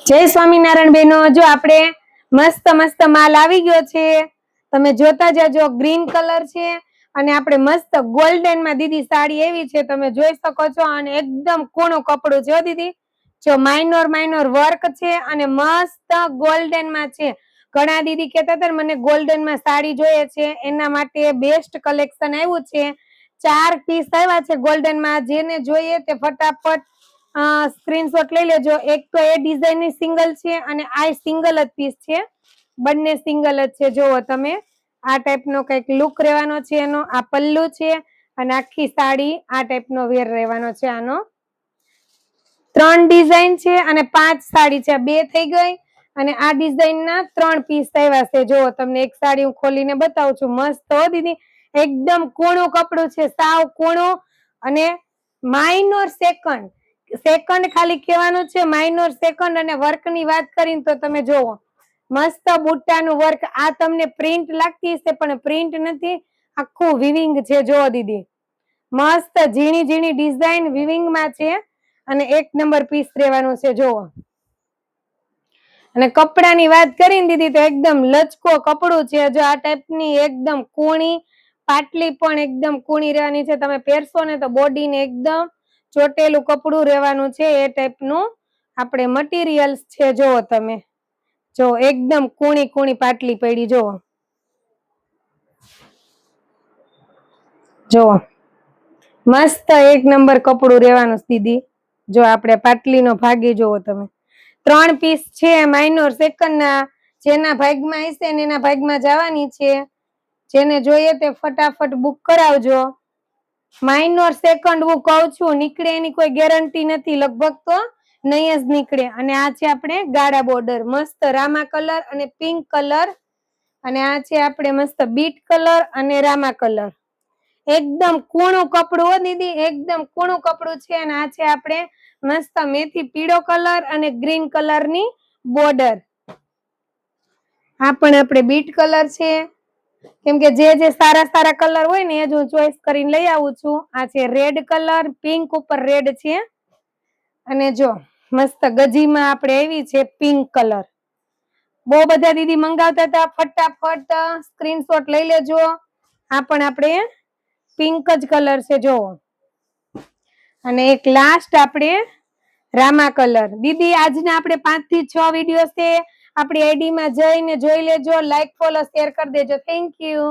જય સ્વામિનારાયણ બેનો, જો આપણે મસ્ત મસ્ત માલ આવી ગયો છે. તમે જોતા જજો. ગ્રીન કલર છે અને આપણે મસ્ત ગોલ્ડન માં દીદી સાડી એવી છે, તમે જોઈ શકો છો. અને એકદમ કૂણું કપડું છે દીદી. જો માઇનોર વર્ક છે અને મસ્ત ગોલ્ડન માં છે. ઘણા દીદી કહેતા હતા મને ગોલ્ડન માં સાડી જોઈએ છે, એના માટે બેસ્ટ કલેક્શન આવ્યું છે. 4 પીસ આવ્યા છે ગોલ્ડન માં. જેને જોઈએ તે ફટાફટ સ્ક્રીનશોટ લઈ લેજો. એક તો એ ડિઝાઇન ની સિંગલ છે અને આ સિંગલ જ પીસ છે, બંને સિંગલ જ છે. જોવો તમે, આ ટાઈપ નો કઈક લુક રહેવાનો છે એનો. આ પલ્લુ છે અને આખી સાડી આ ટાઈપ નો વેર રહેવાનો છે આનો. 3 ડિઝાઇન છે અને 5 સાડી છે. 2 થઈ ગઈ અને આ ડિઝાઇન ના 3 પીસ આવ્યા છે. જોવો તમને એક સાડી હું ખોલીને બતાવું છું. મસ્ત હો દીદી, એકદમ કૂણું કપડું છે, સાવ કૂણું. અને માઇનોર સેકન્ડ ખાલી કહેવાનું છે, માઇનોર સેકન્ડ. અને વર્ક ની વાત કરીને તો તમે જોવો, મસ્ત બુટ્ટાનું વર્ક. આ તમને પ્રિન્ટ લાગતી હશે પણ પ્રિન્ટ નથી, આખું વિવિંગ છે. જોવો દીદી, મસ્ત ઝીણી ઝીણી ડિઝાઇન વિવિંગ માં છે અને 1 નંબર પીસ રહેવાનું છે. જોવો, અને કપડાની વાત કરીને દીદી તો એકદમ લચકો કપડું છે. જો આ ટાઈપની એકદમ કૂણી પાટલી પણ એકદમ કૂણી રહેવાની છે. તમે પહેરશો ને તો બોડી ને એકદમ ચોટેલું કપડું રહેવાનું છે. એ ટાઈપનું આપણે મટીરિયલ્સ છે. જોવો તમે, જો એકદમ કૂણી પાટલી પડી. જોવો મસ્ત 1 નંબર કપડું રહેવાનું દીદી. જો આપણે પાટલીનો ભાગે જોવો તમે. 3 પીસ છે માઇનોર સેકન્ડ ના. જેના ભાગમાં હશે ને એના ભાગમાં જવાની છે. જેને જોઈએ તે ફટાફટ બુક કરાવજો. માઇનોર સેકન્ડ હું કહું છું, નીકળે એની કોઈ ગેરંટી નથી, લગભગ તો નહીં જ નીકળે. અને આ છે આપણે ગાળા બોર્ડર, મસ્ત રામા કલર અને પિંક કલર. અને આ છે આપણે મસ્ત બીટ કલર અને રામા કલર. એકદમ કૂણું કપડું હો દીદી, એકદમ કૂણું કપડું છે. અને આ છે આપણે મસ્ત મેથી પીળો કલર અને ગ્રીન કલર ની બોર્ડર. આ પણ આપણે બીટ કલર છે. કેમ કે જે સારા કલર હોય ને એ જ હું ચોઈસ કરીને લઈ આવું છું. આ છે રેડ કલર, પિંક ઉપર રેડ છે. અને જો મસ્ત ગજીમાં આપણે આવી છે પિંક કલર. બહુ બધા દીદી મંગાવતા હતા, ફટાફટ સ્ક્રીનશોટ લઈ લેજો. આ પણ આપણે પિંક જ કલર છે. જોવો, અને એક લાસ્ટ આપણે રામા કલર. દીદી આજના આપણે 5 થી 6 વિડીયો છે, આપણી આઈડી માં જઈને જોઈ લેજો. લાઈક, ફોલો, શેર કરી દેજો. Thank you.